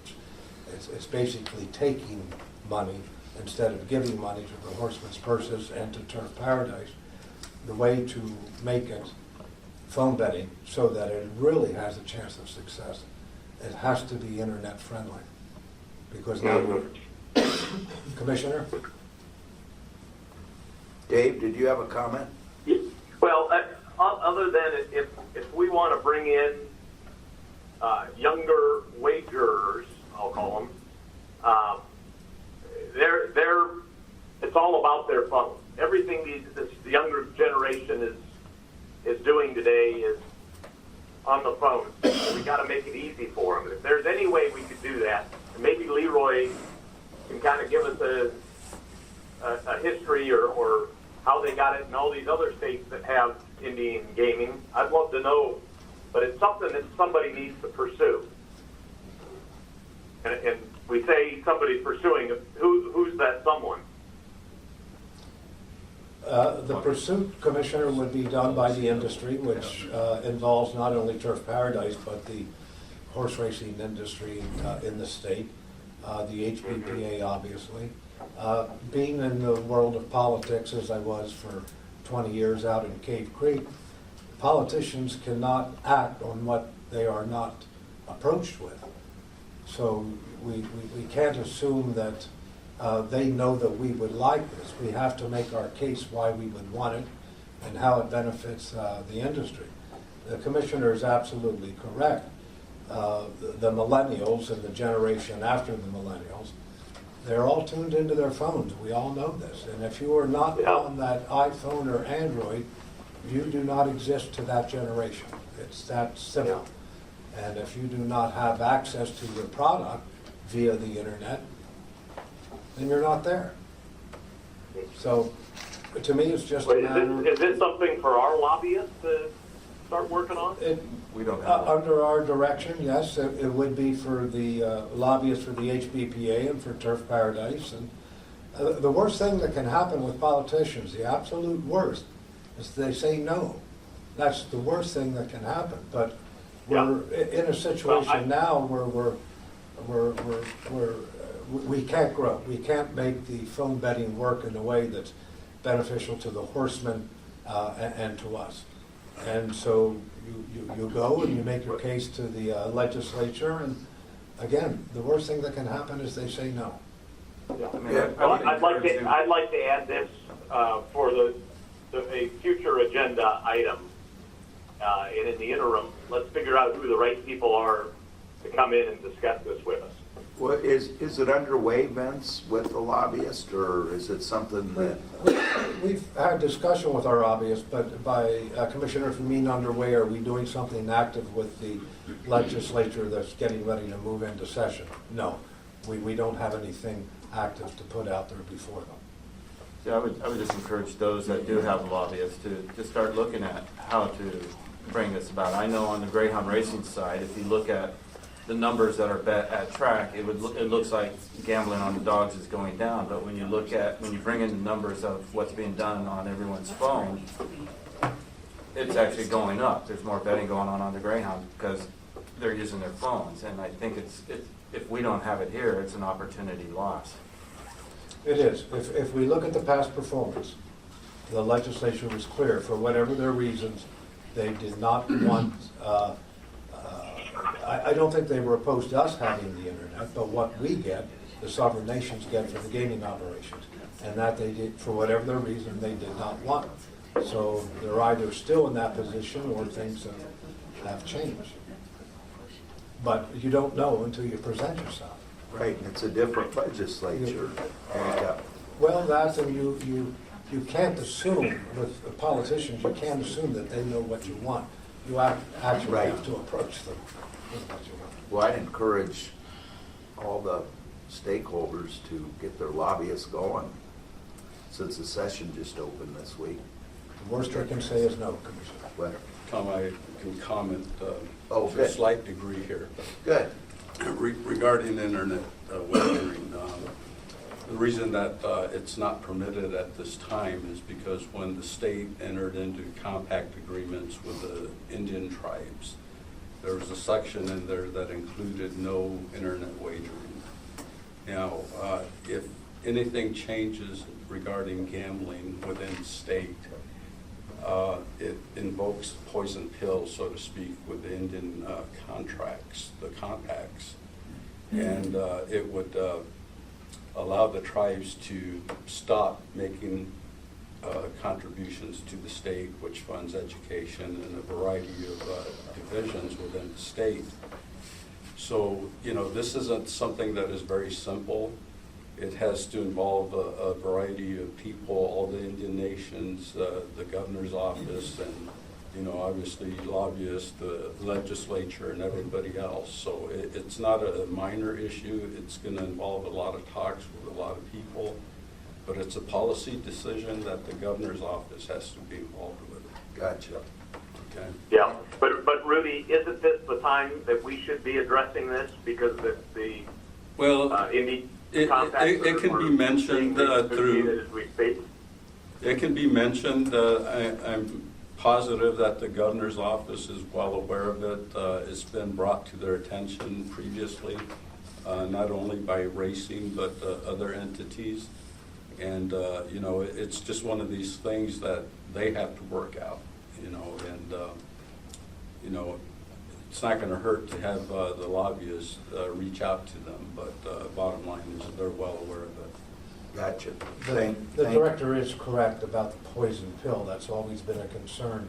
it's basically taking money instead of giving money to the Horsemen's Purses and to Turf Paradise. The way to make it phone betting so that it really has a chance of success, it has to be internet friendly. Because now, Commissioner? Dave, did you have a comment? Well, other than if we want to bring in younger wagerers, I'll call them, it's all about their phone. Everything this younger generation is doing today is on the phone. We got to make it easy for them. If there's any way we could do that, and maybe Leroy can kind of give us a history or how they got it in all these other states that have Indian gaming. I'd love to know, but it's something that somebody needs to pursue. And we say somebody's pursuing, who's that someone? The pursuit, Commissioner, would be done by the industry, which involves not only Turf Paradise, but the horse racing industry in the state, the HBPA, obviously. Being in the world of politics, as I was for 20 years out in Cave Creek, politicians cannot act on what they are not approached with. So we can't assume that they know that we would like this. We have to make our case why we would want it and how it benefits the industry. The Commissioner is absolutely correct. The millennials and the generation after the millennials, they're all tuned into their phones. We all know this. And if you are not on that iPhone or Android, you do not exist to that generation. It's that simple. And if you do not have access to your product via the internet, then you're not there. So, to me, it's just a matter. Is this something for our lobbyists to start working on? We don't have that. Under our direction, yes, it would be for the lobbyists for the HBPA and for Turf Paradise. And the worst thing that can happen with politicians, the absolute worst, is they say no. That's the worst thing that can happen. But we're in a situation now where we can't grow. We can't make the phone betting work in a way that's beneficial to the horsemen and to us. And so you go and you make your case to the legislature, and again, the worst thing that can happen is they say no. I'd like to add this for a future agenda item. And in the interim, let's figure out who the right people are to come in and discuss this with us. Well, is it underway, Vince, with the lobbyist, or is it something that? We've had discussion with our lobbyists, but by Commissioner, if you mean underway, are we doing something active with the legislature that's getting ready to move into session? No, we don't have anything active to put out there before them. Yeah, I would just encourage those that do have lobbyists to start looking at how to bring this about. I know on the Greyhound racing side, if you look at the numbers that are bet at track, it looks like gambling on the dogs is going down. But when you bring in the numbers of what's being done on everyone's phone, it's actually going up. There's more betting going on the Greyhound because they're using their phones. And I think if we don't have it here, it's an opportunity lost. It is. If we look at the past performance, the legislature was clear. For whatever their reasons, they did not want, I don't think they were opposed to us having the internet, but what we get, the sovereign nations get for the gaming operations. And that they did, for whatever their reason, they did not want. So they're either still in that position or things have changed. But you don't know until you present yourself. Right, and it's a different legislature. Well, that's, and you can't assume with politicians, you can't assume that they know what you want. You actually have to approach them with what you want. Well, I'd encourage all the stakeholders to get their lobbyists going, since the session just opened this week. The worst I can say is no, Commissioner. Well, Tom, I can comment Oh, to a good. slight degree here. good. Regarding internet wagering, the reason that it's not permitted at this time is because when the state entered into compact agreements with the Indian tribes, there was a section in there that included no internet wagering. Now, if anything changes regarding gambling within the state, it invokes poison pill, so to speak, with the Indian contracts, the compacts. And it would allow the tribes to stop making contributions to the state, which funds education and a variety of divisions within the state. So, this isn't something that is very simple. It has to involve a variety of people, all the Indian nations, the governor's office, and, obviously lobbyists, the legislature, and everybody else. So it's not a minor issue. It's going to involve a lot of talks with a lot of people, but it's a policy decision that the governor's office has to be involved with. Gotcha. Okay? Yeah, but Rudy, isn't this the time that we should be addressing this because the Well, Indy it can be mentioned through. As we speak? It can be mentioned. I'm positive that the governor's office is well aware of it. It's been brought to their attention previously, not only by racing, but other entities. And, it's just one of these things that they have to work out, and, it's not going to hurt to have the lobbyists reach out to them, but bottom line is they're well aware of it. Gotcha. The director is correct about the poison pill. That's always been a concern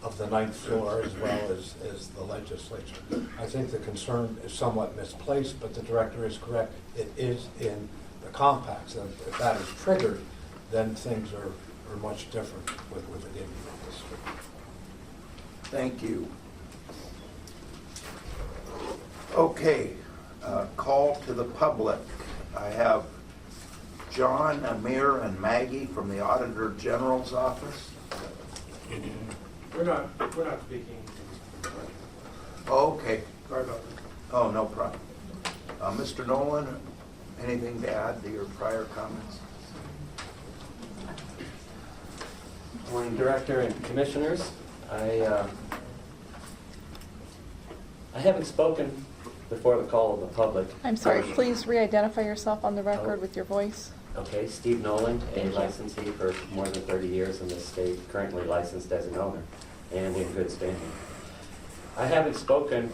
of the ninth floor as well as the legislature. I think the concern is somewhat misplaced, but the director is correct. It is in the compacts, and if that is triggered, then things are much different with the gaming industry. Thank you. Okay, call to the public. I have John, Amir, and Maggie from the Auditor General's office. We're not speaking. Okay. Sorry about that. Oh, no problem. Mr. Nolan, anything to add to your prior comments? Morning, Director and Commissioners. I haven't spoken before the call of the public. I'm sorry, please re-identify yourself on the record with your voice. Okay, Steve Nolan, a Thank you. licensee for more than 30 years in this state, currently licensed as an owner and in good standing. I haven't spoken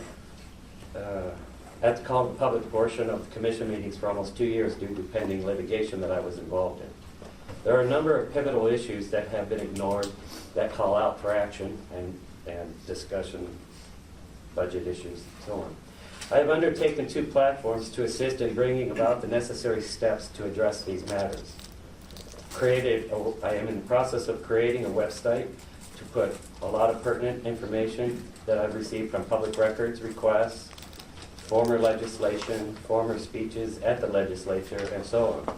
at the call of the public portion of the commission meetings for almost 2 years due to pending litigation that I was involved in. There are a number of pivotal issues that have been ignored that call out for action and discussion, budget issues, and so on. I have undertaken 2 platforms to assist in bringing about the necessary steps to address these matters. I am in the process of creating a website to put a lot of pertinent information that I've received from public records requests, former legislation, former speeches at the legislature, and so on.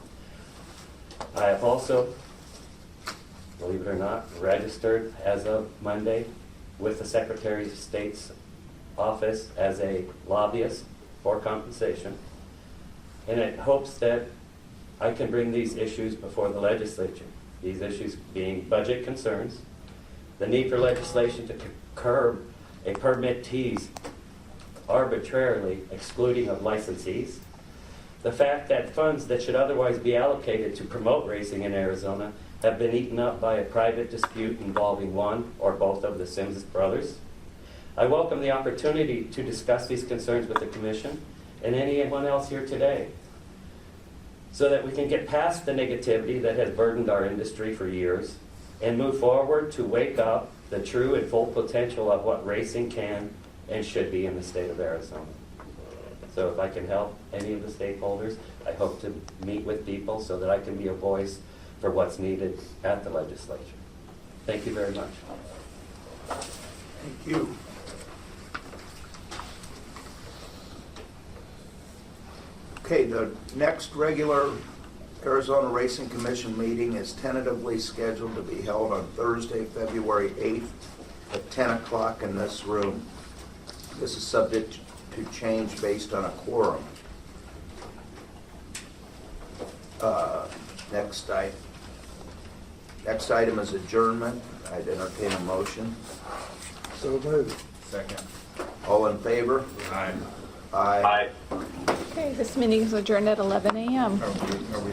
I have also, believe it or not, registered as of Monday with the Secretary of State's office as a lobbyist for compensation, and it hopes that I can bring these issues before the legislature. These issues being budget concerns, the need for legislation to curb a permittee's arbitrarily excluding of licensees, the fact that funds that should otherwise be allocated to promote racing in Arizona have been eaten up by a private dispute involving one or both of the Sims brothers. I welcome the opportunity to discuss these concerns with the Commission and anyone else here today so that we can get past the negativity that has burdened our industry for years and move forward to wake up the true and full potential of what racing can and should be in the state of Arizona. So if I can help any of the stakeholders, I hope to meet with people so that I can be a voice for what's needed at the legislature. Thank you very much. Thank you. Okay, the next regular Arizona Racing Commission meeting is tentatively scheduled to be held on Thursday, February 8th at 10 o'clock in this room. This is subject to change based on a quorum. Next item is adjournment. I'd entertain a motion. So moved. Second. All in favor? Aye. Aye. Okay, this meeting is adjourned at 11 a.m. Are we